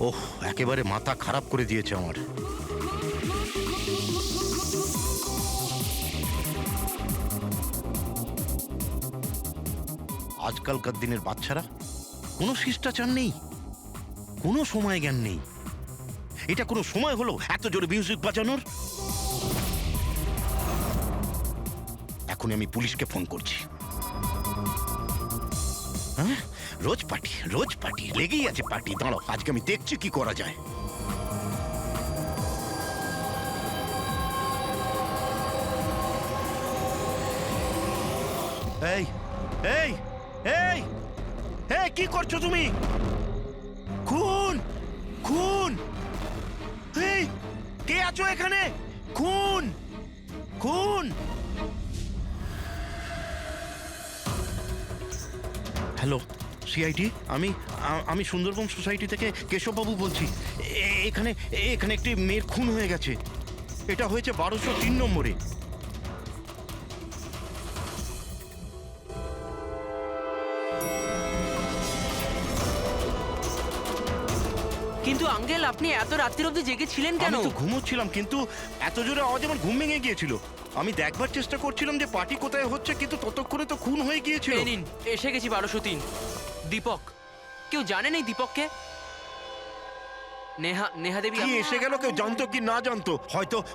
ওহ, একেবারে মাথা খারাপ করে দিয়েছে আমার। আজকালকার দিনের বাচ্চারা কোনো শিষ্টাচার নেই, কোনো সময় জ্ঞান নেই। এটা কোনো সময় হলো এত জোরে মিউজিক বাজানোর? এখন আমি পুলিশকে ফোন করছি। হ্যাঁ, রোজ পার্টি লেগেই আছে পার্টি। দাঁড়াও, আজকে আমি দেখছি কি করা যায়। এই এই এই এই, কি করছো তুমি? খুন খুন! এই, কে আছো এখানে? খুন খুন! হ্যালো, সিআইডি, আমি সুন্দরবন সোসাইটি থেকে কেশববাবু বলছি। এখানে এখানে একটি মেয়ের খুন হয়ে গেছে। এটা হয়েছে 1203 নম্বরে। কিন্তু আঙ্কেল, আপনি এত রাত্রির অবধি জেগেছিলেন কেন? আমি তো ঘুমোচ্ছিলাম, কিন্তু এত জোরে আওয়াজ আমার ঘুম ভেঙে গিয়েছিল। আমি দেখবার চেষ্টা করছিলাম যে পার্টি কোথায় হচ্ছে, কিন্তু ততক্ষণে তো খুন হয়ে গিয়েছিল। এই নিন, এসে গেছি 1203। দীপক, কেউ জানেন এই দীপককে? নেহা দেবী কি এসে গেল? কেউ জানতো কি না জানতো?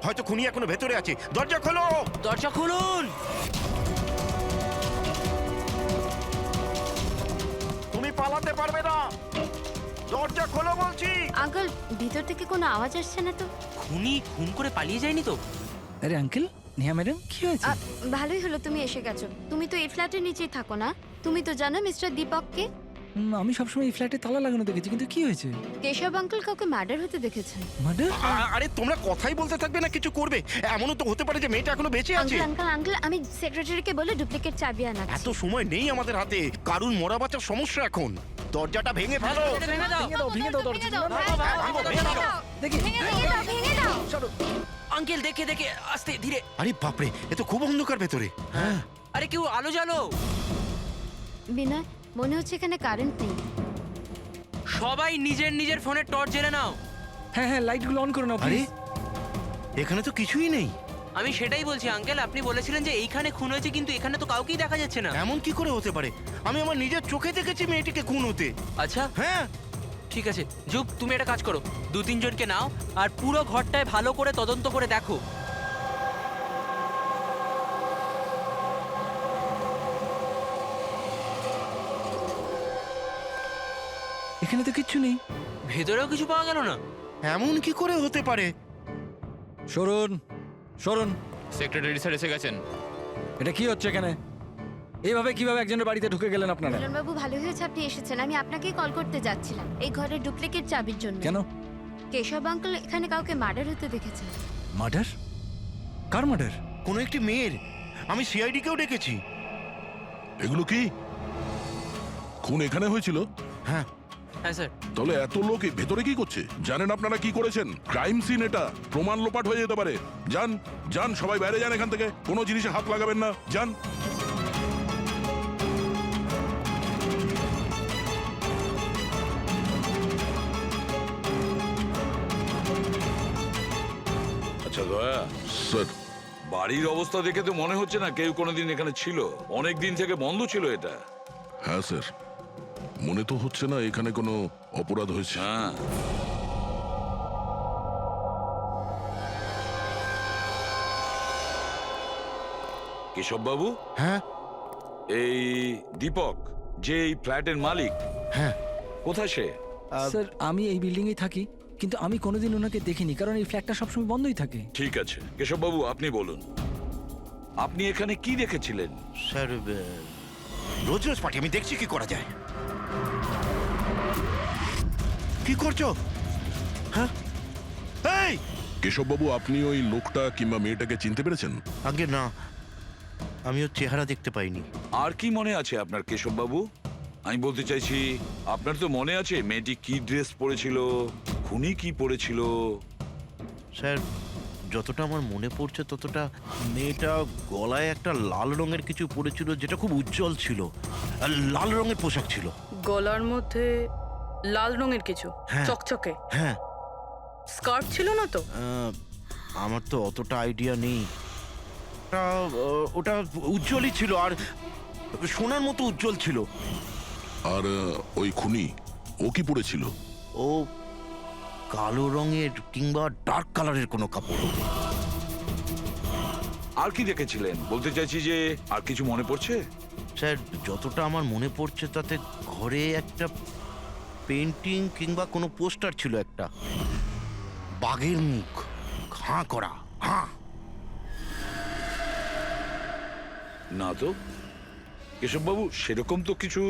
হয়তো খুনি এখনো ভেতরে আছে। দরজা খোলো! দরজা খুলুন! তুমি পালাতে পারবে না, দরজা খোলো বলছি। আঙ্কেল, ভিতর থেকে কোনো আওয়াজ আসছে না তো? খুনি খুন করে পালিয়ে যায়নি তো? আরে আঙ্কেল, নেহা ম্যাডাম, কি হয়েছে? ভালোই হলো তুমি এসে গেছো। তুমি তো এই ফ্ল্যাটের নিচেই থাকো না? তুমি তো জানো মিস্টার দীপককে? আমি সবসময় এই ফ্ল্যাটে তালা লাগানো দেখেছি, কিন্তু কি হয়েছে? কেশব আঙ্কেল কাউকে মার্ডার হতে দেখেছেন। মার্ডার? আরে তোমরা কথাই বলতে থাকবে না কিছু করবে? এমনও তো হতে পারে যে মেয়েটা এখনো বেঁচে আছে। আঙ্কেল আঙ্কেল আঙ্কেল, আমি সেক্রেটারিকে বলে ডুপ্লিকেট চাবি আনাচ্ছি। এত সময় নেই আমাদের হাতে। কারুর মরা বাঁচার সমস্যা এখন। দরজাটা ভেঙে ফেলো। ভেঙে দাও। ভেঙে দাও দরজা। দেখি। ভেঙে দাও। আঙ্কেল, দেখে দেখে, আস্তে ধীরে। আরে বাপরে, এ তো খুব অন্ধকার ভেতরে। হ্যাঁ, আরে কেউ আলো জ্বালো। বিনয়, মনে হচ্ছে এখানে কারেন্ট নেই। সবাই নিজের নিজের ফোনের টর্চ জেলে নাও। হ্যাঁ, লাইটগুলো অন করে নাও আরে প্লিজ। এখানে তো কিছুই নেই। আমি সেটাই বলছি আঙ্কেল, আপনি বলেছিলেন যে এইখানে খুন হয়েছে, কিন্তু এখানে তো কাউকেই দেখা যাচ্ছে না। এমন কি করে হতে পারে? আমি আমার নিজের চোখে দেখেছি মেয়েটিকে খুন হতে। আচ্ছা, হ্যাঁ, ঠিক আছে যুগ, তুমি একটা কাজ করো, 2-3 জনকে নাও আর পুরো ঘরটায় ভালো করে তদন্ত করে দেখো। এখানে তো কিচ্ছু নেই। ভেতরেও কিছু পাওয়া গেল না। এমন কি করে হতে পারে? সরুন সরুন। সেক্রেটারি স্যার এসে গেছেন। এটা কি হচ্ছে এখানে? এইভাবে কিভাবে একজনের বাড়িতে ঢুকে গেলেন আপনারা? মিলন বাবু, ভালো হয়েছে আপনি এসেছেন। আমি আপনাকেই কল করতে যাচ্ছিলাম এই ঘরের ডুপ্লিকেট চাবির জন্য। কেন? কেশব আঙ্কেল এখানে কাউকে মার্ডার হতে দেখেছেন। মার্ডার? কার মার্ডার? কোনো একটি মেয়ের। আমি সিআইডি কেও ডেকেছি। এগুলো কি খুন এখানে হয়েছিল? হ্যাঁ, হ্যাঁ স্যার। তাহলে এত লোক এই ভেতরে কি করছে? জানেন আপনারা কি করেছেন? ক্রাইম সিন এটা, প্রমাণ লোপাট হয়ে যেতে পারে। যান যান, সবাই বাইরে যান এখান থেকে। কোনো জিনিসে হাত লাগাবেন না, যান। আচ্ছা দয়া, স্যার, বাড়ির অবস্থা দেখে তো মনে হচ্ছে না কেউ কোনোদিন এখানে ছিল। অনেক দিন থেকে বন্ধ ছিল এটা। হ্যাঁ স্যার, মনে তো হচ্ছে না এখানে কোনো অপরাধ হয়েছে। হ্যাঁ, কেশব বাবু, হ্যাঁ, এই দীপক যে এই ফ্ল্যাটের মালিক, হ্যাঁ। কোথায় সে? স্যার, আমি এই বিল্ডিংয়েই থাকি, কিন্তু আমি কোনোদিন ওনাকে দেখিনি, কারণ এই ফ্ল্যাটটা সবসময় বন্ধই থাকে। ঠিক আছে কেশব বাবু, আপনি বলুন, আপনি এখানে কি দেখেছিলেন? স্যার, রোজ রোজ পার্টি। আমি দেখছি কি করা যায়। কি করছো? হ্যাঁ, এই কেশববাবু, আপনি ওই লোকটা কিংবা মেয়েটাকে চিনতে পেরেছেন? আগে না, আমি ওর চেহারা দেখতে পাইনি। আর কি মনে আছে আপনার কেশব বাবু? আমি বলতে চাইছি, আপনার তো মনে আছে মেয়েটি কি ড্রেস পরেছিল, খুনি কি পরেছিল? স্যার, যতটা আমার মনে পড়ছে ততটা মেয়েটা গলায় একটা লাল রঙের কিছু পরেছিল, যেটা খুব উজ্জ্বল ছিল। আর লাল রঙের পোশাক ছিল। গলার মধ্যে লাল রঙের কিছু হ্যাঁ। চকচকে হ্যাঁ স্কার্ফ ছিল না তো? আমার তো অতটা আইডিয়া নেই। ওটা উজ্জ্বলই ছিল, আর সোনার মতো উজ্জ্বল ছিল। আর ওই খুনি ও কি পড়েছিল? ও কালো রঙের কিংবা ডার্ক কালারের কোনো কাপড়। আর কি দেখেছিলেন? বলতে চাইছি যে আর কিছু মনে পড়ছে? স্যার, যতটা আমার মনে পড়ছে তাতে ঘরে একটা পেন্টিং কিংবা কোনো পোস্টার ছিল, একটা বাঘের মুখ, হাঁ করা, হাঁ। না তো কেশববাবু, সেরকম তো কিছু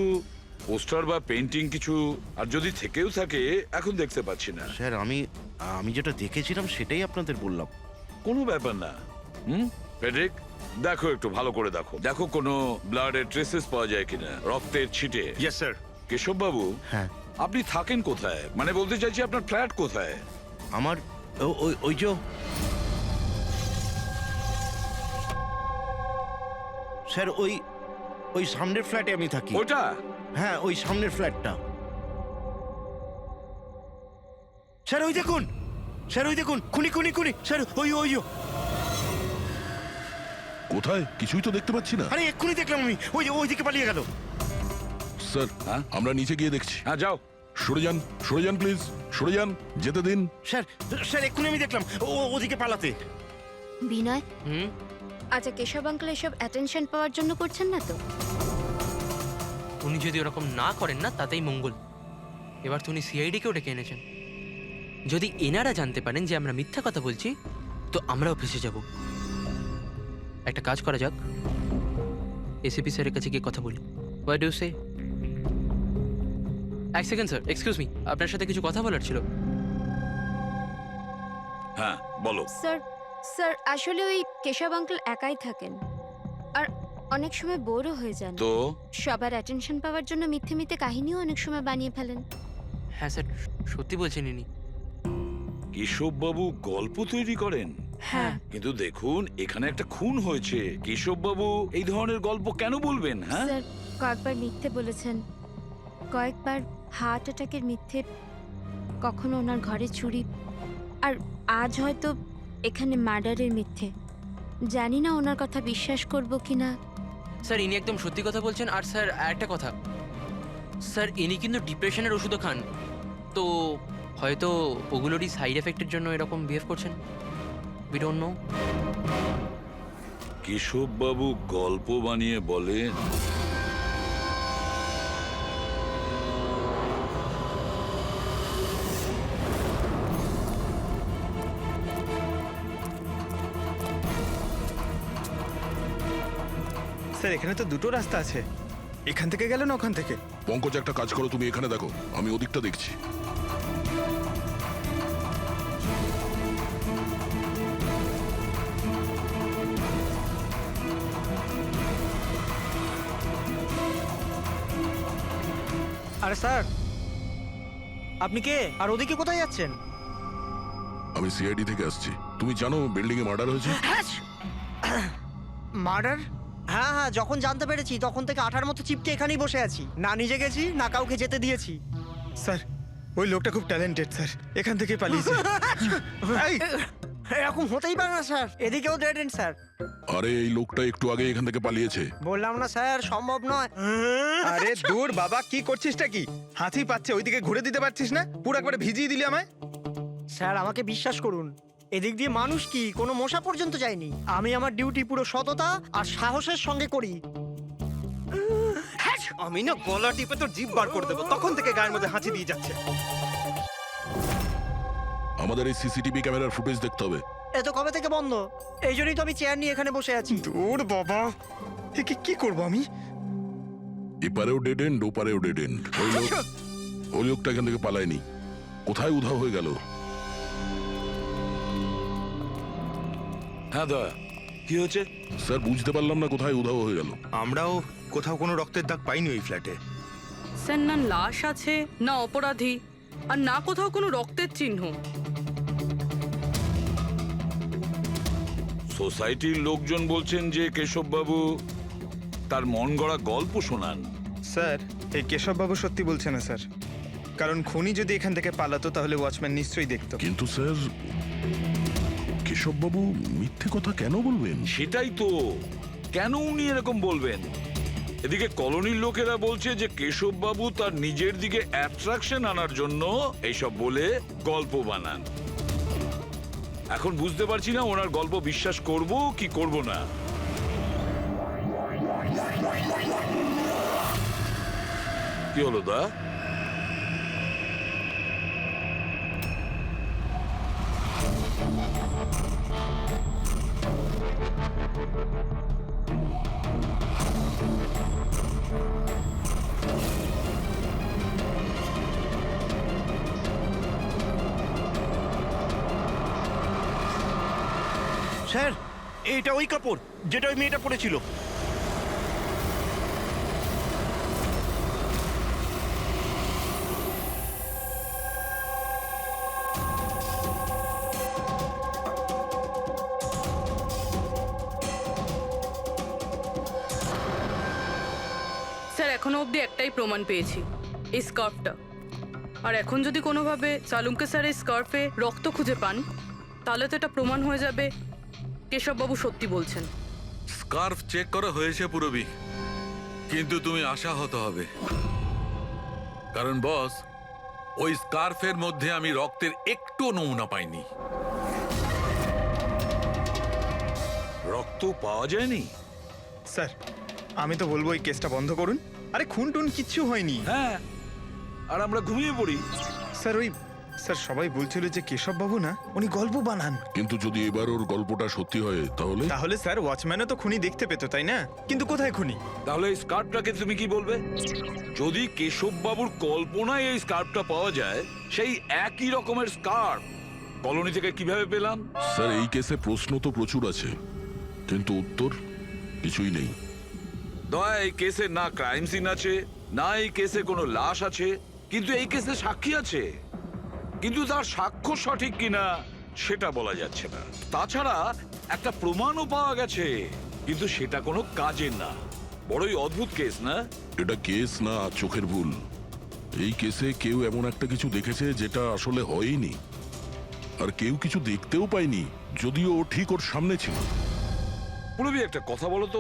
পোস্টার বা পেন্টিং কিছু, আর যদি থেকেও থাকে এখন দেখতে পাচ্ছি না। স্যার, আমি যেটা দেখেছিলাম সেটাই আপনাদের বললাম। কোনো ব্যাপার না। ফেডরিক, দেখো একটু ভালো করে দেখো, দেখো কোনো ব্লাডের ট্রেসেস পাওয়া যায় কিনা, রক্তের ছিটে। Yes sir. কেশববাবু, হ্যাঁ, আপনি থাকেন কোথায়? মানে বলতে চাইছি আপনার ফ্ল্যাট কোথায়? আমার ওই যে স্যার, ওই সামনের ফ্ল্যাটে আমি থাকি। ওটা? হ্যাঁ, ওই সামনের ফ্ল্যাটটা। স্যার ওই দেখুন, স্যার ওই দেখুন, খুনি খুনি খুনি স্যার, ওই কোথায়? কিছুই তো দেখতে পাচ্ছি না। আরে এক্ষুনি দেখলাম আমি, ওই দিকে পালিয়ে গেল। স্যার, হ্যাঁ? আমরা নিচে গিয়ে দেখছি। হ্যাঁ, যাও। সরে যান প্লিজ, সরে যান, যেতে দিন। স্যার এক্ষুনি আমি দেখলাম ওদিকে পালাতে। বিনয়, হুম। আচ্ছা কেশব আঙ্কেল এসব অ্যাটেনশন পাওয়ার জন্য করছেন না তো? উনি যদি ওরকম না করেন না তাতেই মঙ্গল। এবার তো উনি সিআইডিকেও ডেকে এনেছেন। যদি এনারা জানতে পারেন যে আমরা মিথ্যা কথা বলছি, তো আমরাও ফেসে যাব। একটা কাজ করা যাক, এসিপি স্যারের কাছে গিয়ে কথা বলি। হোয়াট ডু সে? এক সেকেন্ড স্যার, এক্সকিউজ মি, আপনার সাথে কিছু কথা বলার ছিল। হ্যাঁ, বলো। স্যার আসলে ওই কেশব আঙ্কেল একাই থাকেন, আর অনেক সময় বোরও হয়ে যান। তো সবার অ্যাটেনশন পাওয়ার জন্য মিথ্যে মিথ্যে কাহিনীও অনেক সময় বানিয়ে ফেলেন। হ্যাঁ স্যার, সত্যি বলছেন ইনি। কেশববাবু গল্প তৈরি করেন? হ্যাঁ। কিন্তু দেখুন, এখানে একটা খুন হয়েছে। কেশববাবু এই ধরনের গল্প কেন বলবেন? হ্যাঁ, স্যার কয়েকবার মিথ্যে বলেছেন, কয়েকবার হার্ট অ্যাটাকের মিথ্যে, কখনো ওনার ঘরে চুরি, আর আজ হয়তো এখানে মার্ডারের মিথ্যে। জানি না ওনার কথা বিশ্বাস করব কিনা। স্যার ইনি একদম সত্যি কথা বলছেন। আর স্যার একটা কথা, স্যার ইনি কিন্তু ডিপ্রেশনের ওষুধও খান, তো হয়তো ওগুলোরই সাইড এফেক্টের জন্য এরকম বিহেভ করছেন। We don't know. কেশববাবু গল্প বানিয়ে বলেন? স্যার এখানে তো দুটো রাস্তা আছে, এখান থেকে গেল না ওখান থেকে। পঙ্কজ, একটা কাজ করো, তুমি এখানে দেখো, আমি ওদিকটা দেখছি। আরে স্যার, আপনি কে? আর ওদিকে কোথায় যাচ্ছেন? আমি সিআইডি থেকে আসছি। তুমি জানো বিল্ডিং এ মার্ডার হয়েছে? মার্ডার? হ্যাঁ হ্যাঁ, যখন জানতে পেরেছি তখন থেকে আঠার মতো চিপকে এখানেই বসে আছি, না নিজে গেছি না কাউকে যেতে দিয়েছি। স্যার ওই লোকটা খুব ট্যালেন্টেড স্যার, এখান থেকে পালিয়েছে। এই, এরকম হতেই পারে না স্যার, এদিকেও ডেড এন্ড স্যার। আরে এই লোকটা একটু আগে এখান থেকে পালিয়েছে। বললাম না স্যার, সম্ভব নয়। আরে দূর বাবা, কি করছিসটা কি? হাতি পাচ্ছে, ওইদিকে ঘুরে দিতে পারছিস না? পুরো একবারে ভিজিয়ে দিলি আমায়। স্যার আমাকে বিশ্বাস করুন, এদিক দিয়ে মানুষ কি কোনো মশা পর্যন্ত যায়নি। আমি আমার ডিউটি পুরো সততা আর সাহসের সঙ্গে করি। আমি না গলা টিপে তোর জিভ বার করে দেবো, তখন থেকে গায়ের মধ্যে হাঁচি দিয়ে যাচ্ছে। আমাদের এই সিসিটিভি ক্যামেরার ফুটেজ দেখতে হবে। এ তো কবে থেকে বন্ধ, এই জন্যই তো আমি চেয়ার নিয়ে এখানে বসে আছি। দূর বাবা, এ কি করবো আমি? এপারেও ডেড এন্ড, ওপারেও ডেড এন্ড। ওই লোকটা এখান থেকে পালায়নি, কোথায় উধাও হয়ে গেল? হ্যাঁ দয়া, কি হয়েছে? স্যার বুঝতে পারলাম না কোথায় উধাও হয়ে গেল। আমরাও কোথাও কোনো রক্তের দাগ পাইনি ওই ফ্ল্যাটে। স্যার না লাশ আছে, না অপরাধী, আর না কোথাও কোনো রক্তের চিহ্ন। সোসাইটির লোকজন বলছেন যে কেশববাবু তার মন গড়া গল্প শোনান। স্যার এই কেশববাবু সত্যি বলছে না স্যার, কারণ খুনি যদি এখান থেকে পালাতো তাহলে ওয়াচম্যান নিশ্চয়ই দেখতো। কিন্তু স্যার, কেশববাবু মিথ্যে কথা কেন বলবেন? সেটাই তো, কেন উনি এরকম বলবেন? এদিকে কলোনির লোকেরা বলছে যে কেশববাবু তার নিজের দিকে অ্যাট্রাকশন আনার জন্য এইসব বলে গল্প বানান। এখন বুঝতে পারছি না ওনার গল্প বিশ্বাস করব কি করব না। কি হলো দা? স্যার, এটা ওই কাপড় যেটা ওই মেয়েটা পরেছিল। স্যার এখনো অবধি একটাই প্রমাণ পেয়েছি, এই স্কার্ফটা। আর এখন যদি কোনোভাবে সালুমকে স্যার এই স্কার্ফে রক্ত খুঁজে পান, তাহলে তো এটা প্রমাণ হয়ে যাবে কেশববাবু সত্যি বলছেন। স্কার্ফ চেক করা হয়েছে পুরবি, কিন্তু তুমি আশাহত হবে, কারণ বস, ওই স্কার্ফের মধ্যে আমি রক্তের একটু নমুনা পাইনি। রক্ত পাওয়া যায়নি? স্যার আমি তো বলবো এই কেসটা বন্ধ করুন। আরে খুন টুন কিচ্ছু হয়নি। হ্যাঁ, আর আমরা ঘুমিয়ে পড়ি। স্যার সবাই বলছিল যে কেশববাবু না, উনি গল্প বানান। কিন্তু যদি এবার ওর গল্পটা সত্যি হয় তাহলে? তাহলে স্যার ওয়াচম্যানও তো খুনি দেখতে পেতো, তাই না? কিন্তু কোথায় খুনি? তাহলে এই স্কার্ফটাকে তুমি কি বলবে? যদি কেশববাবুর কল্পনায় এই স্কার্ফটা পাওয়া যায়, সেই একই রকমের স্কার্ফ কলোনি থেকে কিভাবে পেলাম? স্যার এই কেসে প্রশ্ন তো প্রচুর আছে, কিন্তু উত্তর কিছুই নেই। দয়া, এই কেসে না ক্রাইম সিন আছে, না এই কেসে কোনো লাশ আছে, কিন্তু এই কেসে সাক্ষী আছে। কিন্তু তার সাক্ষ্য সঠিক কিনা সেটা বলা যাচ্ছে না। তাছাড়া একটা প্রমাণও পাওয়া গেছে, কিন্তু সেটা কোনো কাজের না। বড়ই অদ্ভুত কেস না? এটা কেস না, চোখের ভুল। এই কেসে কেউ এমন একটা কিছু দেখেছে যেটা আসলে হয়নি, আর কেউ কিছু দেখতেও পায়নি, যদিও ও ঠিক ওর সামনে ছিল। পুরবি, একটা কথা বলো তো,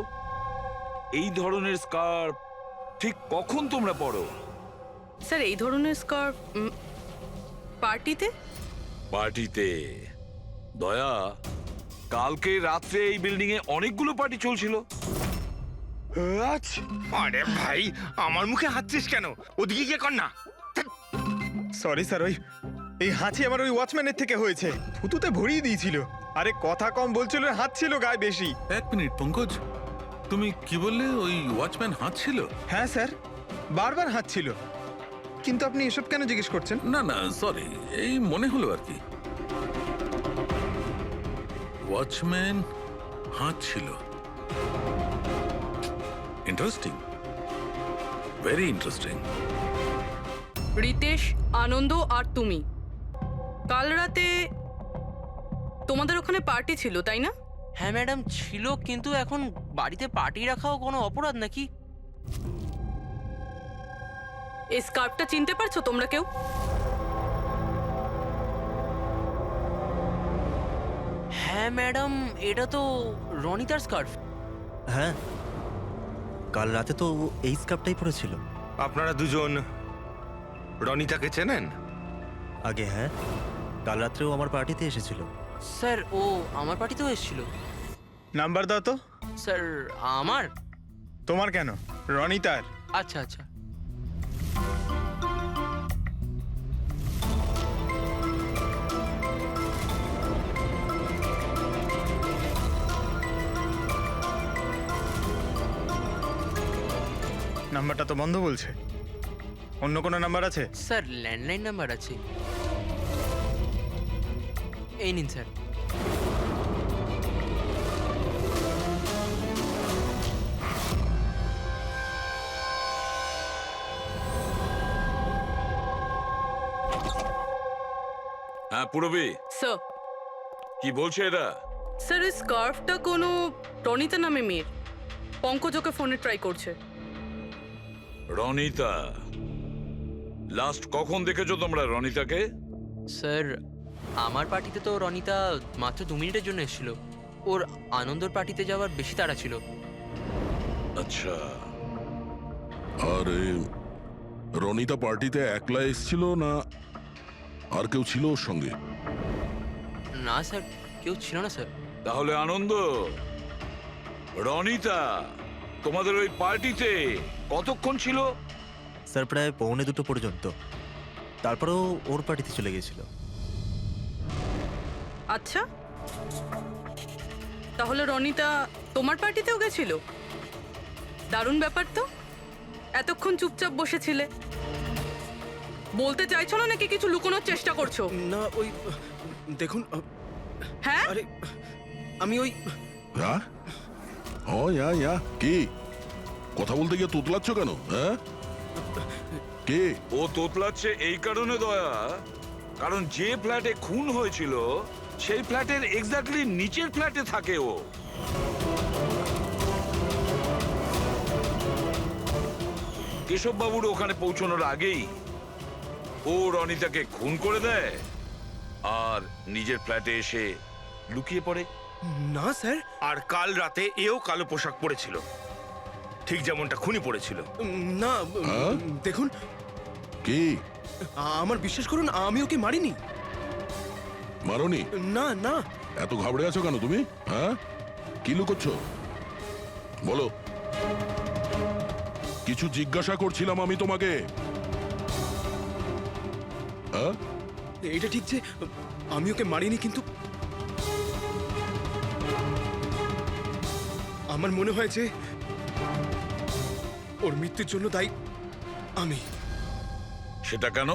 এই ধরনের স্কার্ফ ঠিক কখন তোমরা পরো? স্যার এই ধরনের স্কার্ফ পার্টিতে। পার্টিতে? দয়া, কালকে রাত্রে এই বিল্ডিং এ অনেকগুলো পার্টি চলছিল। আরে ভাই, আমার মুখে হাঁচছিস কেন? ওদিকে গিয়ে কর না। সরি স্যার, এই হাঁচি আমার ওই ওয়াচম্যানের থেকে হয়েছে। থুতুতে ভরিয়ে দিয়েছিল। আরে কথা কম বলছিল, হাত ছিল গায়ে বেশি। এক মিনিট পঙ্কজ, তুমি কি বললে? ওই ওয়াচম্যান হাত ছিল? হ্যাঁ স্যার, বারবার হাত ছিল। কিন্তু আপনি এসব কেন জিজ্ঞেস করছেন? না না, সরি, এই মনে হলো আর কি। ওয়াচম্যান হাত ছিল। Interesting, very interesting. Ritesh, Anand আর তুমি কাল রাতে তোমাদের ওখানে পার্টি ছিল, তাই না? হ্যাঁ ম্যাডাম ছিল, কিন্তু এখন বাড়িতে পার্টি রাখাও কোনো অপরাধ নাকি? এই স্কার্ফটা চিনতে পারছো তোমরা কেউ? হ্যাঁ ম্যাডাম, এটা তো রনিতার স্কার্ফ। হ্যাঁ, কাল রাতে তো এই স্কার্ফটাই পরেছিল। আপনারা দুজন রনিতাকে চেনেন? আগে হ্যাঁ, কাল রাত্রেও আমার পার্টিতে এসেছিল। স্যার ও আমার পার্টিতেও এসেছিল। নাম্বার দাও তো। স্যার আমার? তোমার কেন, রনিতার। আচ্ছা আচ্ছা। নাম্বারটা তো বন্ধ বলছে। অন্য কোনো নাম্বার আছে? স্যার ল্যান্ডলাইন নাম্বার আছে, এই নিন স্যার। হ্যাঁ পুরবি, স্যার। কি বলছে এরা? স্যার এই স্কার্ফটা কোনো রনিতা নামে মেয়ের। পঙ্কজ ওকে ফোনে ট্রাই করছে। রনিতা? লাস্ট কখন দেখেছো তোমরা রনিতাকে? স্যার আমার পার্টিতে তো রনিতা মাত্র 2 মিনিটের জন্য এসেছিল। ওর আনন্দর পার্টিতে যাওয়ার বেশি তাড়া ছিল। আচ্ছা, আর রনিতা পার্টিতে একলা এসেছিল না আর কেউ ছিল ওর সঙ্গে? না স্যার, কেউ ছিল না স্যার। তাহলে আনন্দ, রনিতা তোমাদের ওই পার্টিতে কতক্ষণ ছিল? স্যার প্রায় 1:45 পর্যন্ত, তারপরেও ওর পার্টিতে চলে গেছিল। আচ্ছা, তাহলে রনিতা তোমার পার্টিতেও গেছিল? দারুণ ব্যাপার তো। এতক্ষণ চুপচাপ বসেছিলে, বলতে চাইছো না নাকি কিছু লুকোনোর চেষ্টা করছো? না ওই দেখুন, হ্যাঁ, আরে আমি ওই হ্যাঁ কি কথা বলতে গিয়ে তোতলাচ্ছ কেন? হ্যাঁ, কে? ও তোতলাচ্ছে এই কারণে দয়া, কারণ যে ফ্ল্যাটে খুন হয়েছিল সেই ফ্ল্যাটের এক্স্যাক্টলি নিচের ফ্ল্যাটে থাকে ও। কেশব বাবুর ওখানে পৌঁছানোর আগেই ও রনিতাকে খুন করে দেয় আর নিজের ফ্ল্যাটে এসে লুকিয়ে পড়ে। না স্যার, আর কাল রাতে এও কালো পোশাক পরেছিল, ঠিক যেমনটা খুনি পড়েছিল। না হ্যাঁ? দেখুন, কে? আমার বিশ্বাস করুন, আমি ওকে মারিনি। মারোনি? না না, এত ঘাবড়ে আছো কেন তুমি? হ্যাঁ, কি লুকোচ্ছ বলো? কিছু জিজ্ঞাসা করছিলাম আমি তোমাকে। হ্যাঁ, এটা ঠিক যে আমি ওকে মারিনি, কিন্তু আমার মনে হয় যে ওর মৃত্যুর জন্য দায়ী আমি। সেটা কেন?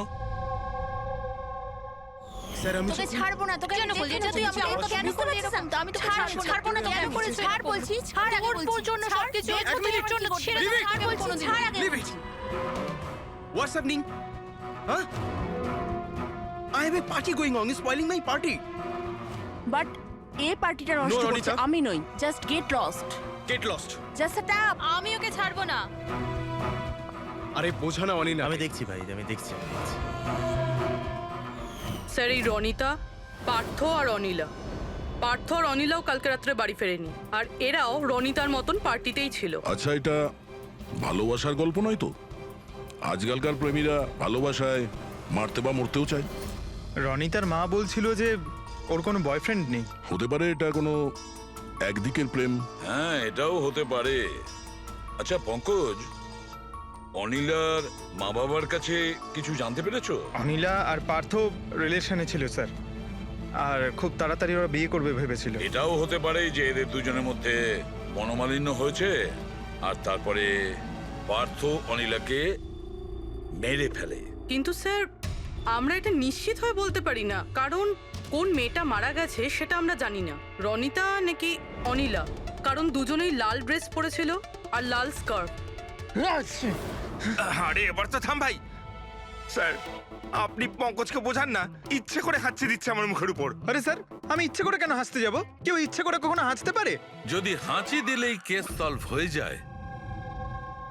স্যার আমি তোকে ছাড়বো না, তোকে কেন বলছিস? তুই আমাকে কেন করলি এরকম? আমি তোকে ছাড়বো না, কেন করেছিস? ছাড় বলছি, ছাড় আগে বলছি। তোর জন্য সবকিছু তোর জন্য ছেড়ে দে, ছাড় বলছি, ছাড় আগে বলছি। What's happening? Huh? I have a party going on. You're spoiling my party. But এই পার্টিটা নষ্ট No, করছে Ronita. আমি নই। Just get lost, Get lost. Just set up. আমি ওকে ছাড়বো না। আরে বোঝা না অনিনা, আমি দেখছি ভাই, আমি দেখছি। স্যার এই রনিতা, পার্থ আর অনিলা, পার্থ আর অনিলাও কালকে রাত্রে বাড়ি ফেরেনি, আর এরাও রনিতার মতন পার্টিতেই ছিল। আচ্ছা, এটা ভালোবাসার গল্প নয় তো? আজকালকার প্রেমীরা ভালোবাসায় মারতে বা মরতেও চায়। রনিতার মা বলছিল যে ওর কোনো বয়ফ্রেন্ড নেই। হতে পারে এটা কোনো একদিকের প্রেম। হ্যাঁ, এটাও হতে পারে। আচ্ছা পঙ্কজ, অনিলার মা বাবার কাছে কিছু জানতে পেরেছো? অনিলা আর পার্থ রিলেশনে ছিল স্যার, আর খুব তাড়াতাড়ি ওরা বিয়ে করবে ভেবেছিল। এটাও হতে পারে যে এদের দুজনের মধ্যে মনোমালিন্য হয়েছে আর তারপরে পার্থ অনিলাকে মেরে ফেলে। কিন্তু স্যার আমরা এটা নিশ্চিত হয়ে বলতে পারি না, কারণ কোন মেয়েটা মারা গেছে সেটা আমরা জানি না, রনিতা নাকি অনিলা, কারণ দুজনেই লাল ড্রেস পরেছিল আর লাল স্কার্ফ। আরে এবার তো থাম ভাই। স্যার, আপনি পঙ্কজকে বোঝান না, ইচ্ছে করে হাঁচি দিচ্ছে আমার মুখের উপর। আরে স্যার, আমি ইচ্ছে করে কেন হাসতে যাব? কেউ ইচ্ছে করে কখনো হাসতে পারে? যদি হাঁচি দিলেই কেস সলভ হয়ে যায়,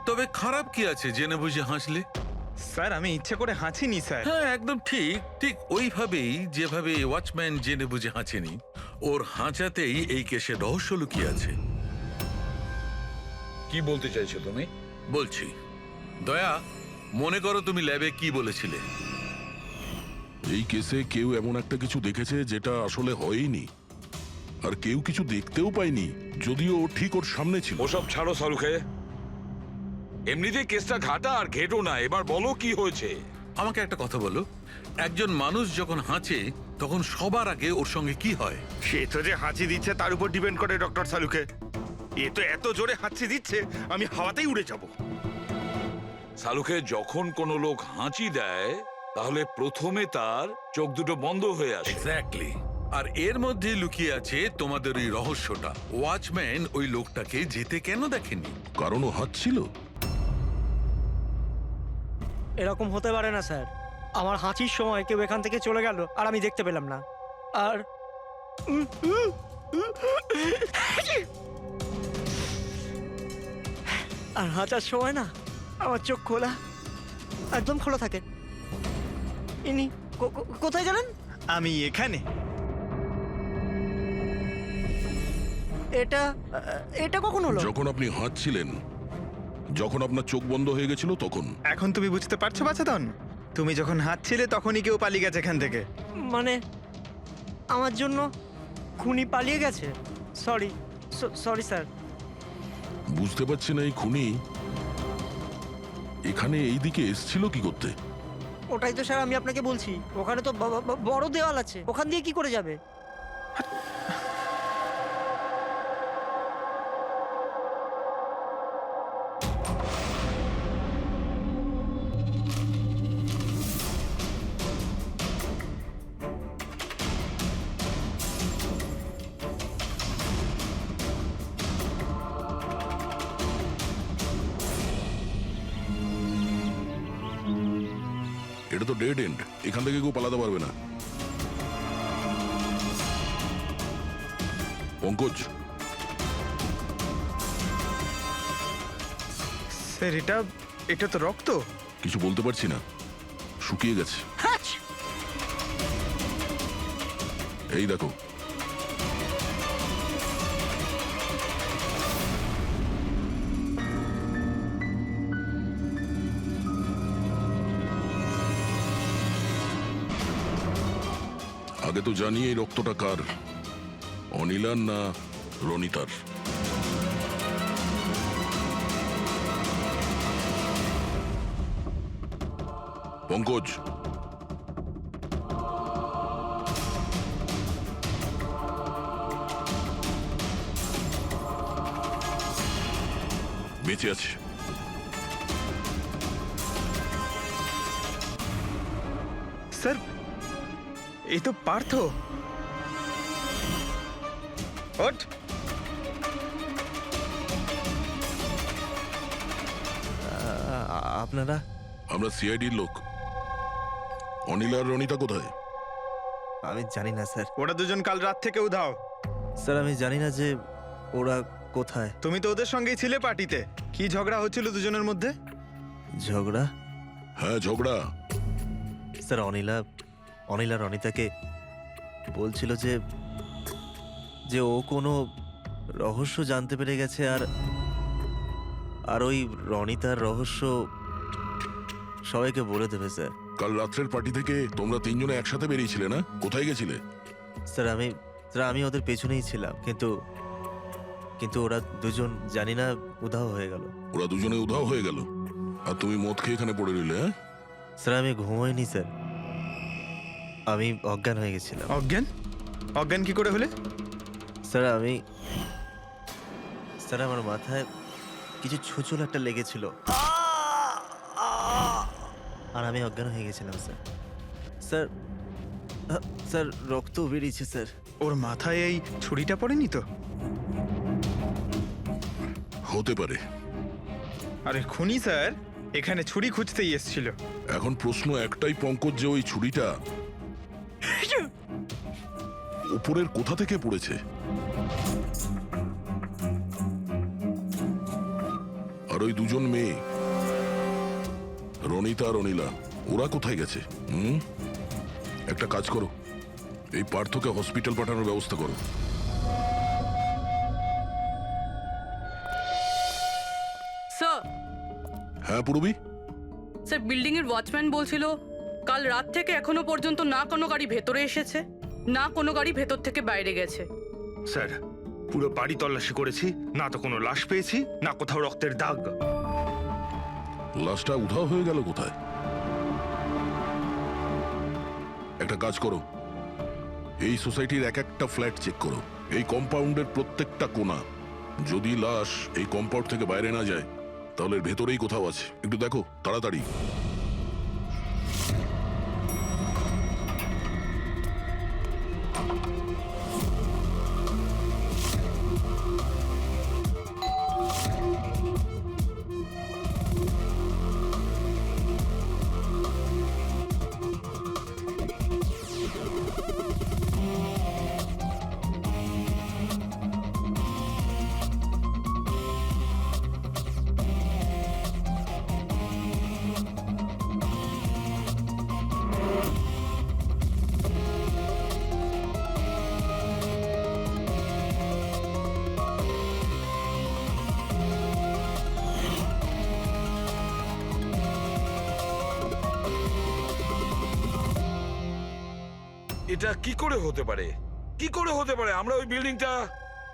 তবে খারাপ কি আছে জেনে বুঝে হাসলে? স্যার, আমি ইচ্ছে করে হাঁচিনি স্যার। হ্যাঁ, একদম ঠিক, ঠিক ওইভাবেই যেভাবে ওয়াচম্যান জেনে বুঝে হাঁচেনি, ওর হাঁচাতেই এই কেসের রহস্য লুকিয়ে আছে। কি বলতে চাইছো তুমি? বলছি, দয়া, মনে করো তুমি ল্যাবে কি বলেছিলে? এই কেসে কেউ এমন একটা কিছু দেখেছে যেটা আসলে হয়নি, আর কেউ কিছু দেখতেও পায়নি, যদিও ও ঠিক ওর সামনে ছিল। ওসব ছাড়ো সালুকে, এমনিতেই কেসটা ঘাটা আর ঘেটো না। এবার বলো কি হয়েছে। আমাকে একটা কথা বলো, একজন মানুষ যখন হাঁচে তখন সবার আগে ওর সঙ্গে কি হয়? সে তো যে হাঁচি দিচ্ছে তার উপর ডিপেন্ড করে ডক্টর সালুকে। এ তো এত জোরে হাঁচি দিচ্ছে আমি হাওয়াতেই উড়ে যাব। সালুকে, যখন কোনো লোক হাঁচি দেয় তাহলে প্রথমে তার চোখ দুটো বন্ধ হয়ে আসে। এক্স্যাক্টলি, আর এর মধ্যে লুকিয়ে আছে তোমাদের ওই রহস্যটা। ওয়াচম্যান ওই লোকটাকে যেতে কেন দেখেনি? কারণ ও হাঁচছিল। এরকম হতে পারে না স্যার। আমার হাঁচির সময় কেউ এখান থেকে চলে গেল আর আমি দেখতে পেলাম না। আর আর হাঁচার সময় না আমার চোখ খোলা, একদম খোলা থাকে। ইনি কোথায় গেলেন? আমি এখানে। এটা এটা কখন হলো? যখন আপনি হাঁটছিলেন, যখন আপনার চোখ বন্ধ হয়ে গেছিল তখন। এখন তুমি বুঝতে পারছো বাছাধন? তুমি যখন হাঁটছিলে তখনই কেউ পালিয়ে গেছে এখান থেকে। মানে আমার জন্য খুনি পালিয়ে গেছে? Sorry sorry sir. বুঝতে পারছি না এই খুনি এখানে এই দিকে এসছিল কি করতে? ওটাই তো স্যার আমি আপনাকে বলছি, ওখানে তো বড় দেওয়াল আছে, ওখান দিয়ে কি করে যাবে? এটা তো ডেড এন্ড, এখান থেকে কেউ পালাতে পারবে না। পঙ্কজ, স্যার এটা তো রক্ত। কিছু বলতে পারছি না, শুকিয়ে গেছে। এই দেখো, আগে তো জানি এই রক্তটা কার, অনিলার না রনিতার। পঙ্কজ, বেঁচে আছে। স্যার এই তো পার্থ। ওঠ। আপনারা? আমরা সিআইডির লোক। অনিল আর রনিতা কোথায়? আমি জানি না স্যার। ওরা দুজন কাল রাত থেকে উধাও। স্যার আমি জানি না যে ওরা কোথায়। তুমি তো ওদের সঙ্গেই ছিলে পার্টিতে। কি ঝগড়া হচ্ছিল দুজনের মধ্যে? ঝগড়া? হ্যাঁ ঝগড়া। স্যার অনিলা রনিতাকে বলছিল যে ও কোনো রহস্য জানতে পেরে গেছে, আর ওই রনিতার রহস্য সবাইকে বলে দেবে স্যার। কাল রাত্রের পার্টি থেকে তোমরা তিনজনে একসাথে বেরিয়েছিলে না? কোথায় গেছিলে? স্যার আমি ওদের পেছনেই ছিলাম, কিন্তু ওরা দুজন জানি না উধাও হয়ে গেল। ওরা দুজনে উধাও হয়ে গেল আর তুমি মদ খেয়ে এখানে পড়ে রইলে? হ্যাঁ স্যার আমি ঘুমোইনি স্যার, আমি অজ্ঞান হয়ে গেছিলাম। অজ্ঞান কি করে হলে? স্যার আমার মাথায় কিছু ছোচল একটা লেগেছিল আর আমি অজ্ঞান হয়ে গেছিলাম স্যার। স্যার রক্ত বেরিয়েছে স্যার। ওর মাথায় এই ছুরিটা পড়েনি তো? হতে পারে। আরে খুনি স্যার এখানে ছুরি খুঁজতেই এসেছিল। এখন প্রশ্ন একটাই পঙ্কজ, যে ওই ছুরিটা উপরের কোথা থেকে পড়েছে? আর ওই দুজন মেয়ে রনিতা আর অনিলা, ওরা কোথায় গেছে? একটা কাজ করো, এই পার্থকে হসপিটাল পাঠানোর ব্যবস্থা করো। স্যার। হ্যাঁ পূরবী? স্যার বিল্ডিং এর ওয়াচম্যান বলছিল কাল রাত থেকে এখনো পর্যন্ত না কোনো গাড়ি ভেতরে এসেছে, না কোনো গাড়ি ভেতর থেকে বাইরে গেছে। স্যার পুরো বাড়ি তল্লাশি করেছি, না তো কোনো লাশ পেয়েছি, না কোথাও রক্তের দাগ। লাশটা উধাও হয়ে গেল কোথায়? একটা কাজ করো, এই সোসাইটির এক একটা ফ্ল্যাট চেক করো, এই কম্পাউন্ডের প্রত্যেকটা কোণা। যদি লাশ এই কম্পাউন্ড থেকে বাইরে না যায় তাহলে ভেতরেই কোথাও আছে। একটু দেখো তাড়াতাড়ি। এটা কি করে হতে পারে? কি করে হতে পারে? আমরা ওই বিল্ডিংটা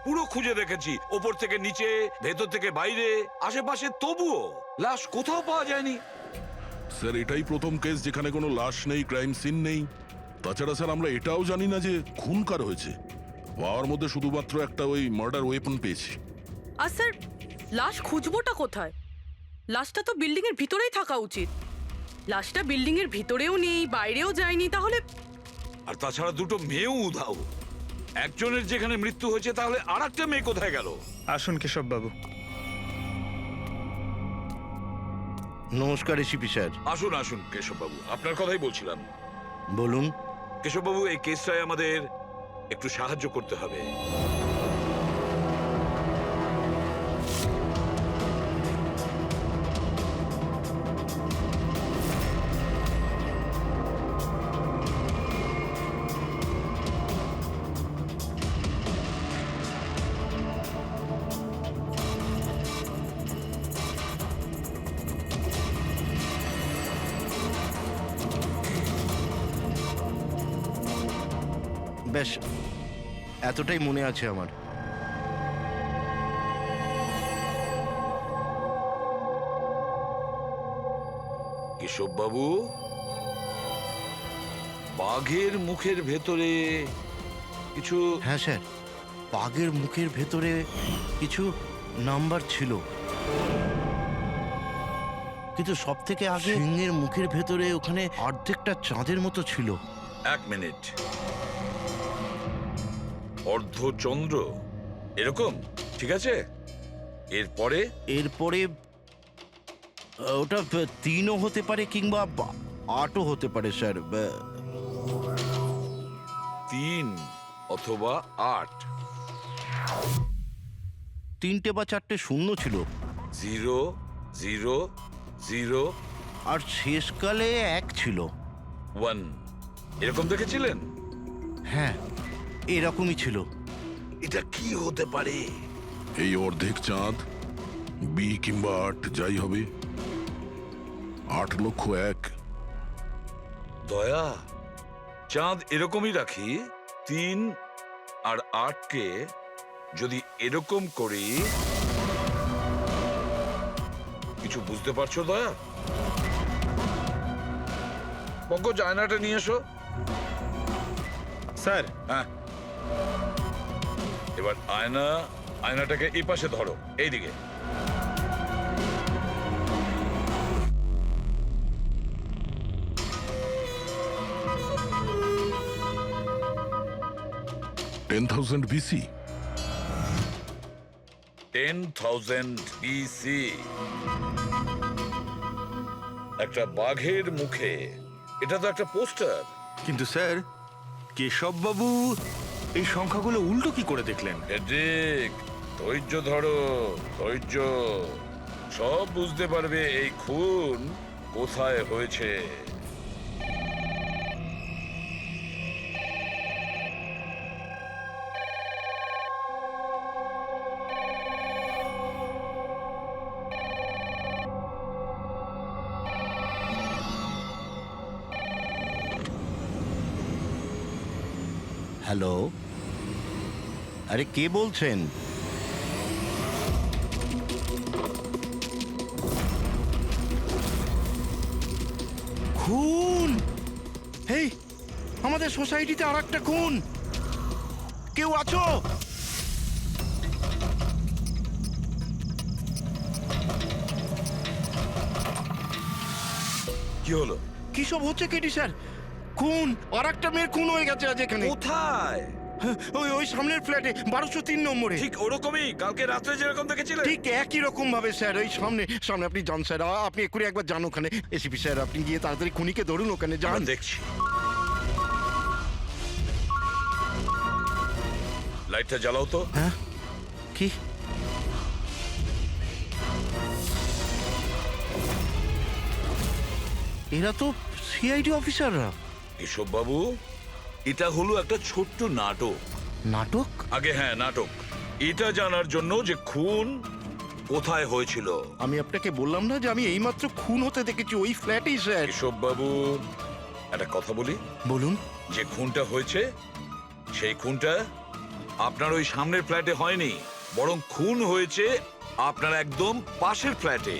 পুরো খুঁজে দেখেছি, ওপর থেকে নিচে, ভেতর থেকে বাইরে, আশেপাশে, তবুও লাশ কোথাও পাওয়া যায়নি। স্যার এটাই প্রথম কেস যেখানে কোনো লাশ নেই, ক্রাইম সিন নেই। তাছাড়া স্যার আমরা এটাও জানি না যে খুন কার হয়েছে। পাওয়ার মধ্যে শুধুমাত্র একটা ওই মার্ডার ওয়েপন পেয়েছি। আর স্যার, লাশ খুঁজবোটা কোথায়? লাশটা তো বিল্ডিং এর ভিতরেই থাকা উচিত। লাশটা বিল্ডিং এর ভিতরেও নেই, বাইরেও যায়নি, তাহলে? আর তাছাড়া দুটো মেয়েও উধাও। একজনের যেখানে মৃত্যু হয়েছে, তাহলে আর একটা মেয়ে কোথায় গেল? আসুন কেশব বাবু। নমস্কার এসিপি স্যার। আসুন আসুন কেশববাবু, আপনার কথাই বলছিলাম। বলুন। কেশববাবু, এই কেসটায় আমাদের একটু সাহায্য করতে হবে। বেশ, এতটাই মনে আছে আমার। কেশববাবু, বাঘের মুখের ভেতরে কিছু... হ্যাঁ স্যার, বাঘের মুখের ভেতরে কিছু নাম্বার ছিল, কিন্তু সব থেকে আগে সিংহের মুখের ভেতরে ওখানে অর্ধেকটা চাঁদের মতো ছিল। এক মিনিট, অর্ধচন্দ্র এরকম, ঠিক আছে। এরপরে? এরপরে ওটা 3ও হতে পারে কিংবা 8ও হতে পারে স্যার। 3 অথবা 8। 3টে বা 4টে শূন্য ছিল। 0 0 0 আর শেষকালে 1 ছিল। 1 এরকম দেখেছিলেন? হ্যাঁ, এরকমই ছিল। এটা কি হতে পারে? এই অর্ধেক চাঁদ, বি কিংবা 8 যাই হবে, 8,01,000। দয়া, চাঁদ এরকমই রাখি, 3 আর 8কে যদি এরকম করি, কিছু বুঝতে পারছো দয়া? পঙ্কজ, আয়নাটা নিয়ে এসো। স্যার। হ্যাঁ, এবার আয়নাটাকে এই পাশে ধরো, এইদিকে। $10,000 BC। 10,000 BC। একটা বাঘের মুখে, এটা তো একটা পোস্টার। কিন্তু স্যার, কেশববাবু এই সংখ্যাগুলো উল্টো কি করে দেখলেন? ঠিক, ধৈর্য ধরো, ধৈর্য। সব বুঝতে পারবে এই খুন কোথায় হয়েছে। হ্যালো, আরে কে বলছেন? খুন! এই আমাদের সোসাইটিতে আর একটা খুন। কেউ আছো? কি হলো? কি সব হচ্ছে কেটি স্যার? খুন! আর একটা মেয়ের খুন হয়ে গেছে আজ এখানে। কোথায়? ওই সামনের ফ্ল্যাটে 1203 নম্বরে। ঠিক ওরকমই কালকে রাত্রে যেরকম দেখেছিলেন, ঠিক একই রকম ভাবে স্যার। ওই সামনে সামনে আপনি যান স্যার, আপনি এক্ষুনি একবার যান ওখানে। এসিপি স্যার, আপনি গিয়ে তাড়াতাড়ি খুনিকে ধরুন, ওখানে যান। দেখছি। লাইটটা জ্বালাও তো। হ্যাঁ, কি? এরা তো সিআইডি অফিসাররা। এসব বাবু, এটা হলো একটা ছোট্ট নাটক। নাটক? আগে হ্যাঁ, নাটক। এটা জানার জন্য যে খুন কোথায় হয়েছিল। আমি আপনাকে বললাম না যে আমি এইমাত্র খুন হতে দেখেছি ওই ফ্ল্যাটেই স্যার। এসব বাবু, একটা কথা বলি, বলুন। যে খুনটা হয়েছে সেই খুনটা আপনার ওই সামনের ফ্ল্যাটে হয়নি, বরং খুন হয়েছে আপনার একদম পাশের ফ্ল্যাটে।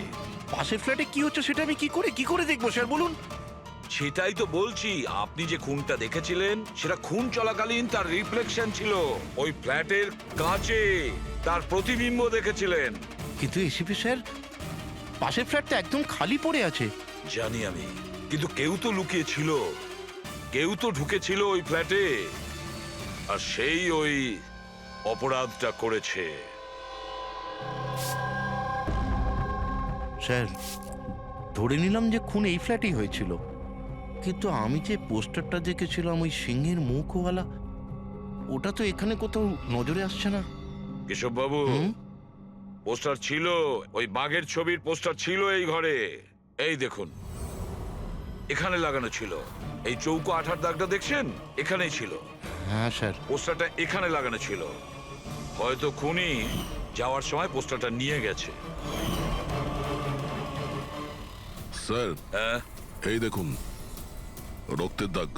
পাশের ফ্ল্যাটে কি হচ্ছে সেটা আমি কি করে দেখবো স্যার, বলুন। সেটাই তো বলছি, আপনি যে খুনটা দেখেছিলেন সেটা খুন চলাকালীন তার রিফ্লেকশন ছিল ওই ফ্ল্যাটের কাঁচে, তার প্রতিবিম্ব দেখেছিলেন। কিন্তু এসিপি স্যার, পাশের ফ্ল্যাটটা একদম খালি পড়ে আছে। জানি আমি, কিন্তু কেউ তো লুকিয়ে ছিল, কেউ তো ঢুকেছিল ওই ফ্ল্যাটে, আর সেই ওই অপরাধটা করেছে। স্যার, ধরে নিলাম যে খুন এই ফ্ল্যাটেই হয়েছিল, কিন্তু আমি যে পোস্টারটা দেখেছিলাম ওই সিংহের মুখওয়ালা, ওটা তো এখানে কোথাও নজরে আসছে না। কেশব বাবু, পোস্টার ছিল, ওই বাঘের ছবির পোস্টার ছিল এই ঘরে। এই দেখুন, এখানে লাগানো ছিল। এই চৌকো আঠার দাগটা দেখছেন, এখানেই ছিল। হ্যাঁ স্যার। পোস্টারটা এখানে লাগানো ছিল, হয়তো খুনি যাওয়ার সময় পোস্টারটা নিয়ে গেছে। স্যার, হ্যাঁ এই দেখুন রক্তের দাগ।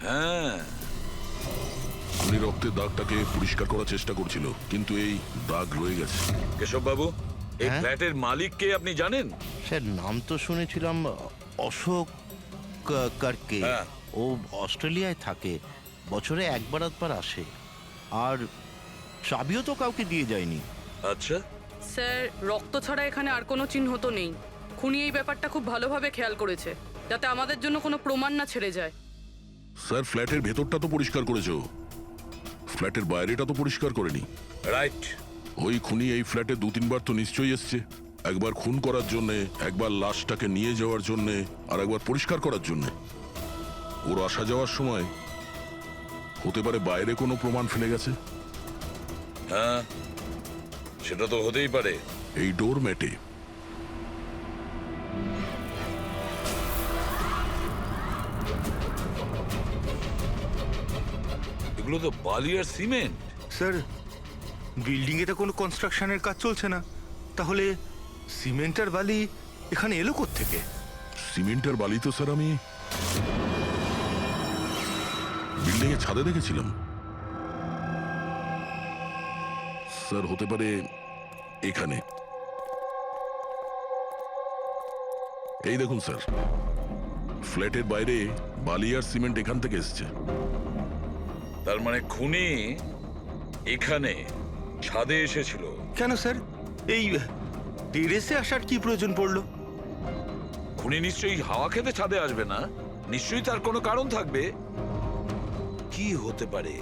হ্যাঁ, উনি রক্তের দাগটাকে পরিষ্কার করার চেষ্টা করছিল, কিন্তু এই দাগ রয়ে গেছে। কেশব বাবু, এই হ্যাঁ? ফ্ল্যাটের মালিক কে আপনি জানেন? স্যার, নাম তো শুনেছিলাম অশোক কারকে। হ্যাঁ। ও অস্ট্রেলিয়ায় থাকে, বছরে একবার আধবার আসে, আর চাবিও তো কাউকে দিয়ে যায়নি। আচ্ছা, স্যার, রক্ত ছাড়া এখানে আর কোনো চিহ্ন তো নেই। খুনি এই ব্যাপারটা খুব ভালোভাবে খেয়াল করেছে, যাতে আমাদের জন্য কোনো প্রমাণ না ছেড়ে যায়। স্যার, ফ্ল্যাটের ভেতরটা তো পরিষ্কার করেছো, ফ্ল্যাটের বাইরেটা তো পরিষ্কার করেনি। রাইট। ওই খুনি এই ফ্ল্যাটে 2-3 বার তো নিশ্চয়ই এসছে, একবার খুন করার জন্য, একবার লাশটাকে নিয়ে যাওয়ার জন্য, আর একবার পরিষ্কার করার জন্য। ওর আসা যাওয়ার সময় হতে পারে বাইরে কোনো প্রমাণ ফেলে গেছে। হ্যাঁ, সেটা তো হতেই পারে। এই ডোর ম্যাটে এগুলো তো বালি আর সিমেন্ট। স্যার, বিল্ডিং এ তো কোনো কনস্ট্রাকশনের কাজ চলছে না, তাহলে সিমেন্ট আর বালি এখানে এলো কোত্থেকে? সিমেন্টের বালি তো স্যার আমি বিল্ডিং এর ছাদে দেখেছিলাম। স্যার, হতে পারে এখানে। এই দেখুন স্যার, ফ্ল্যাটের বাইরে বালি আর সিমেন্ট এখান থেকে এসছে। তার মানে খুনি এখানে ছাদে এসেছিল। কেন স্যার, এই টেরেসে আসার কি প্রয়োজন পড়লো? খুনি নিশ্চয়ই হাওয়া খেতে ছাদে আসবে না, নিশ্চয়ই তার কোনো কারণ থাকবে। কি হতে পারে?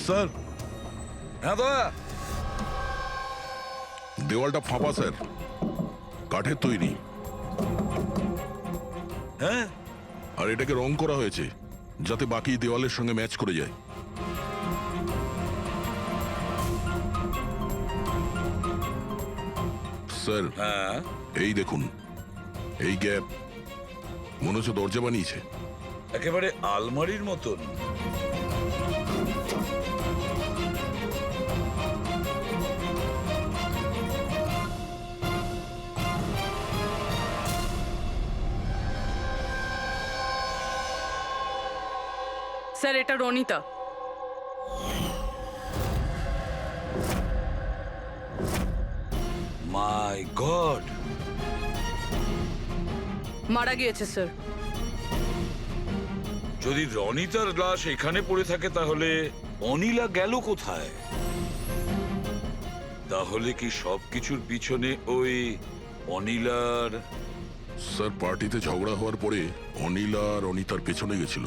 স্যার, হ্যাঁ দাদা। দেওয়ালটা ফাঁপা স্যার, কাঠের তৈরি। হ্যাঁ, আর এটাকে রং করা হয়েছে যাতে বাকি দেওয়ালের সঙ্গে ম্যাচ করে যায়। স্যার, হ্যাঁ, এই দেখুন, এই গ্যাপ মনে হচ্ছে দরজা বানিয়েছে। একেবারে আলমারির মতন। স্যার, এটা রনিতা। মাই গড, মারা গিয়েছে স্যার। যদি রনিতার লাশ এখানে পড়ে থাকে তাহলে অনিলা গেল কোথায়? তাহলে কি সবকিছুর পিছনে ওই অনিলার? স্যার, পার্টিতে ঝগড়া হওয়ার পরে অনিলা আর অনিতার পেছনে গেছিল।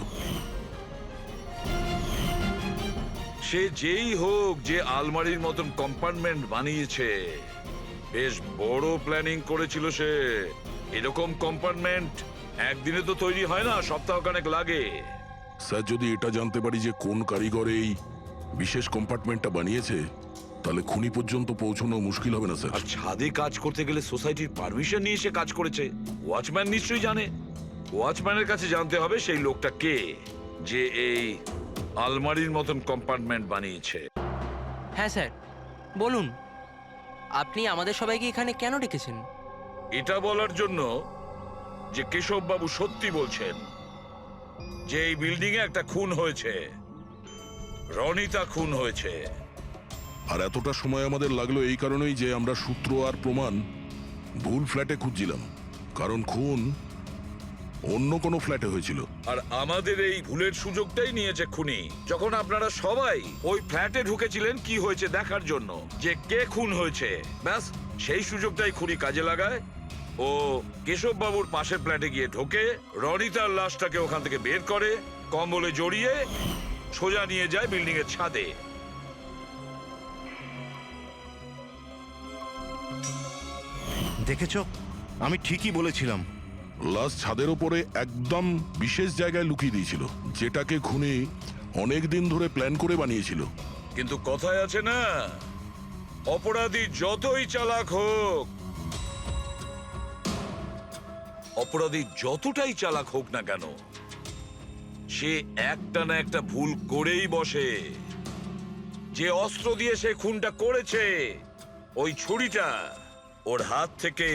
সে যেই হোক, যে আলমারির মতন কম্পার্টমেন্ট বানিয়েছে, বেশ বড় প্ল্যানিং করেছিল সে। এরকম কম্পার্টমেন্ট একদিনে তো তৈরি হয় না, সপ্তাহখানেক লাগে। স্যার, যদি এটা জানতে পারি যে কোন কারিগর এই বিশেষ কম্পার্টমেন্টটা বানিয়েছে, তাহলে খুনি পর্যন্ত পৌঁছানো মুশকিল হবে না স্যার। আর ছাদে কাজ করতে গেলে সোসাইটির পারমিশন নিয়ে সে কাজ করেছে, ওয়াচম্যান নিশ্চয়ই জানে। ওয়াচম্যানের কাছে জানতে হবে সেই লোকটা কে, যে এই আলমারির মতন কম্পার্টমেন্ট বানিয়েছে। হ্যাঁ স্যার, বলুন আপনি আমাদের সবাইকে এখানে কেন ডেকেছেন? এটা বলার জন্য যে কেশব বাবু সত্যি বলছেন যে এই বিল্ডিং এ একটা খুন হয়েছে, রনিতা খুন হয়েছে। আর এতটা সময় আমাদের লাগলো এই কারণেই যে আমরা সূত্র আর প্রমাণ ভুল ফ্ল্যাটে খুঁজছিলাম, কারণ খুন অন্য কোনো ফ্ল্যাটে হয়েছিল। আর আমাদের এই ভুলের সুযোগটাই নিয়েছে খুনি, যখন আপনারা সবাই ওই ফ্ল্যাটে ঢুকেছিলেন কি হয়েছে দেখার জন্য, যে কে খুন হয়েছে। ব্যাস সেই সুযোগটাই খুনি কাজে লাগায়। ও কেশব বাবুর পাশের ফ্ল্যাটে গিয়ে ঢোকে, রনিতার লাশটাকে ওখান থেকে বের করে, কম্বলে জড়িয়ে সোজা নিয়ে যায় বিল্ডিং এর ছাদে। দেখেছো, আমি ঠিকই বলেছিলাম। লাশ ছাদের ওপরে একদম বিশেষ জায়গায় লুকিয়ে দিয়েছিল, যেটাকে খুনি অনেক দিন ধরে প্ল্যান করে বানিয়েছিল। কিন্তু কথায় আছে না, অপরাধী যতই চালাক হোক, অপরাধী যতটাই চালাক হোক না কেন, সে একটা না একটা ভুল করেই বসে। যে অস্ত্র দিয়ে সে খুনটা করেছে, ওই ছুরিটা ওর হাত থেকে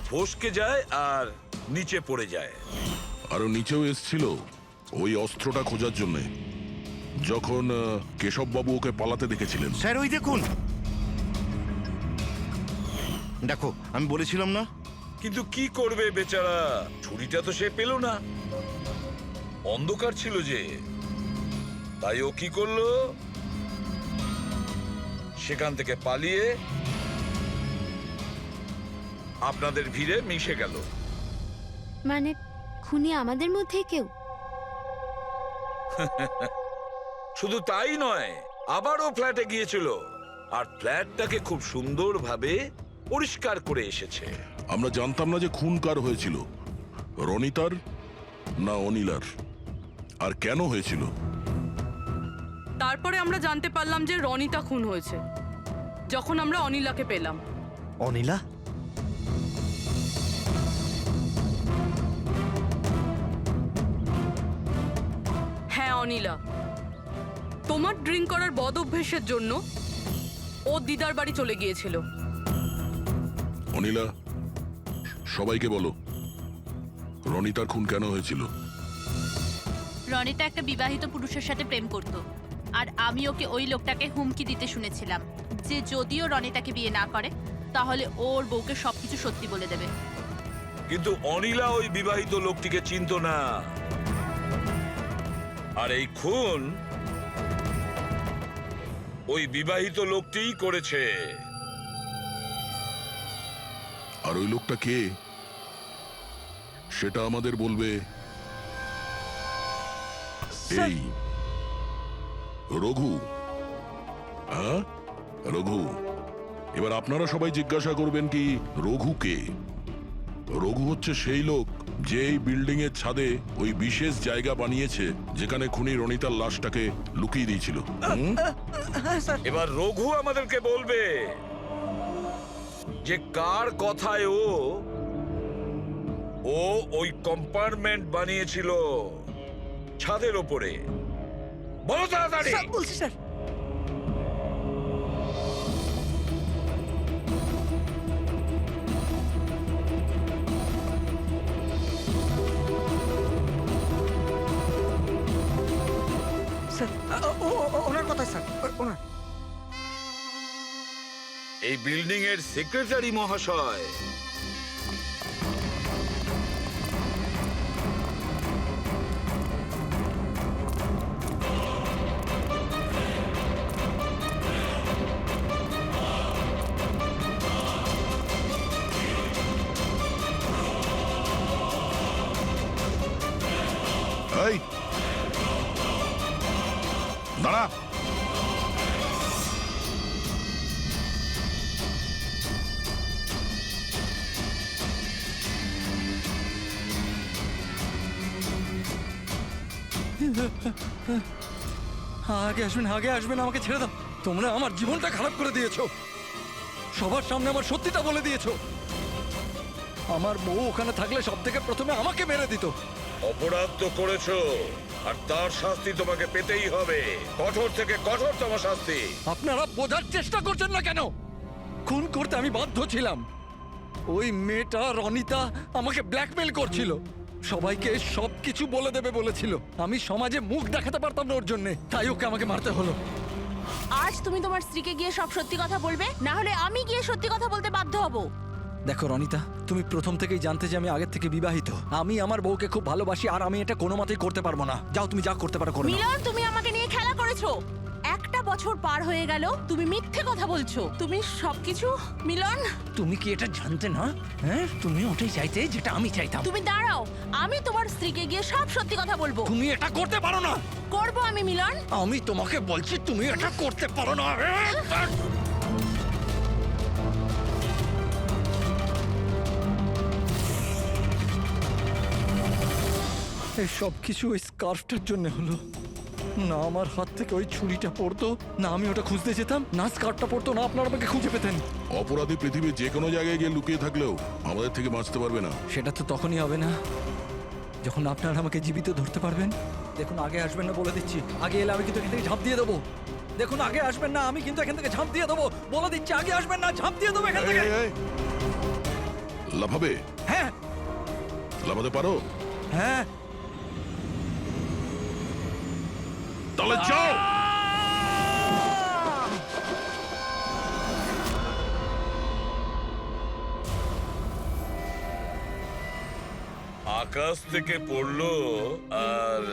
ফসকে যায় আর নিচে পড়ে যায়। আরো নিচেও এসছিল ওই অস্ত্রটা খোঁজার জন্যে, যখন কেশব বাবু ওকে পালাতে দেখেছিলেন। স্যার ওই দেখুন, দেখো আমি বলেছিলাম না। কিন্তু কি করবে বেচারা, ছুরিটা তো সে পেল না, অন্ধকার ছিল যে। তাই ও কি করলো, সেখান থেকে পালিয়ে আপনাদের ভিড়ে মিশে গেল। মানে খুনি আমাদের মধ্যে কেউ? শুধু তাই নয়, আবারও ফ্ল্যাটে গিয়েছিল আর ফ্ল্যাটটাকে খুব সুন্দরভাবে পরিষ্কার করে এসেছে। আমরা জানতাম না যে খুন কার হয়েছিল, রনিতার না অনিলার, আর কেন হয়েছিল। তারপরে আমরা জানতে পারলাম যে রনিতা খুন হয়েছে, যখন আমরা অনিলাকে পেলাম। অনিলা? হ্যাঁ অনিলা, তোমার ড্রিঙ্ক করার বদ অভ্যেসের জন্য ও দিদার বাড়ি চলে গিয়েছিল। অনিলা, সবাইকে বলো রনিতার খুন কেন হয়েছিল। রনিতা একটা বিবাহিত পুরুষের সাথে প্রেম করত, আর আমি ওকে ওই লোকটাকে হুমকি দিতে শুনেছিলাম যে যদিও রনিতাকে বিয়ে না করে তাহলে ওর বউকে সবকিছু সত্যি বলে দেবে। কিন্তু অনিলা ওই বিবাহিত লোকটিকে চিনত না, আর এই খুন ওই বিবাহিত লোকটিই করেছে। আর ওই লোকটা কে সেটা আমাদের বলবে এই রঘু। হ্যাঁ রঘু, এবার আপনারা সবাই জিজ্ঞাসা করবেন কি রঘু কে। রঘু হচ্ছে সেই লোক যে এই বিল্ডিং এর ছাদে ওই বিশেষ জায়গা বানিয়েছে যেখানে খুনি রনিতার লাশটাকে লুকিয়ে দিয়েছিল। এবার রঘু আমাদেরকে বলবে যে কার কথায় ও ওই কম্পার্টমেন্ট বানিয়েছিল ছাদের ওপরে। বলো তাড়াতাড়ি। বলছি স্যার। ওনার কথা স্যার, ওনার। এই বিল্ডিং এর সেক্রেটারি মহাশয়। এই দাঁড়া। আগে আসবেন, আগে আসবেন, আমাকে ছেড়ে দাও। তোমরা আমার জীবনটা খারাপ করে দিয়েছো, সবার সামনে আমার সত্যিটা বলে দিয়েছো। আমার বউ ওখানে থাকলে সব থেকে প্রথমে আমাকে মেরে দিত, অপরাধ তো করেছো, আর তার শাস্তি তোমাকে পেতেই হবে, কঠোর থেকে কঠোরতম শাস্তি। আপনারা বোঝার চেষ্টা করছেন না কেন? খুন করতে আমি বাধ্য ছিলাম। ওই মেয়েটা রনিতা আমাকে ব্ল্যাকমেল করছিল, সবাইকে সবকিছু বলে দেবে বলেছিল। আমি সমাজে মুখ দেখাতে পারতাম না ওর জন্য, তাই ওকে আমাকে মারতে হলো। আজ তুমি তোমার স্ত্রীকে গিয়ে সব সত্যি কথা বলবে, না হলে আমি গিয়ে সত্যি কথা বলতে বাধ্য হব। দেখো রনিতা, তুমি প্রথম থেকেই জানতে যে আমি আগের থেকে বিবাহিত। আমি আমার বউকে খুব ভালোবাসি, আর আমি এটা কোনো মতেই করতে পারবো না। যাও, তুমি যা করতে পারো করো। মিলন, তুমি আমাকে নিয়ে খেলা করেছো। একটা বছর পার হয়ে গেল, তুমি মিথ্যে কথা বলছো। তুমি সবকিছু মিলন। তুমি কি এটা জানতে না? হ্যাঁ, তুমি ওটাই চাইতে যেটা আমি চাইতাম। তুমি দাঁড়াও, আমি তোমার স্ত্রীকে গিয়ে সব সত্যি কথা বলবো। তুমি এটা করতে পারো না। করবো আমি মিলন। আমি তোমাকে বলছি তুমি এটা করতে পারো না। এই সব কিছু ওই স্কার্ফটার জন্য হলো। না আমার হাত থেকে ওই ছুরিটা পড়তো, না আমি ওটা খুঁজতে যেতাম, না স্কার্ফটা পড়তো, না আপনারা আমাকে খুঁজে পেতেন। অপরাধী পৃথিবীর যে কোনো জায়গায় গিয়ে লুকিয়ে থাকলেও আমাদের থেকে বাঁচতে পারবে না। সেটা তো তখনই হবে না যখন আপনারা আমাকে জীবিত ধরতে পারবেন। দেখুন, আগে আসবেন না বলে দিচ্ছি। আগে এলে আমি কিন্তু এখান থেকে ঝাঁপ দিয়ে দেবো। দেখুন, আগে আসবেন না, আমি কিন্তু এখান থেকে ঝাঁপ দিয়ে দেবো বলে দিচ্ছি। আগে আসবেন না, ঝাঁপ দিয়ে দেবো এখান থেকে। লাফাবে? হ্যাঁ। লাফাতে পারো? হ্যাঁ। তাহলে যাও। আকাশ থেকে পড়লো আর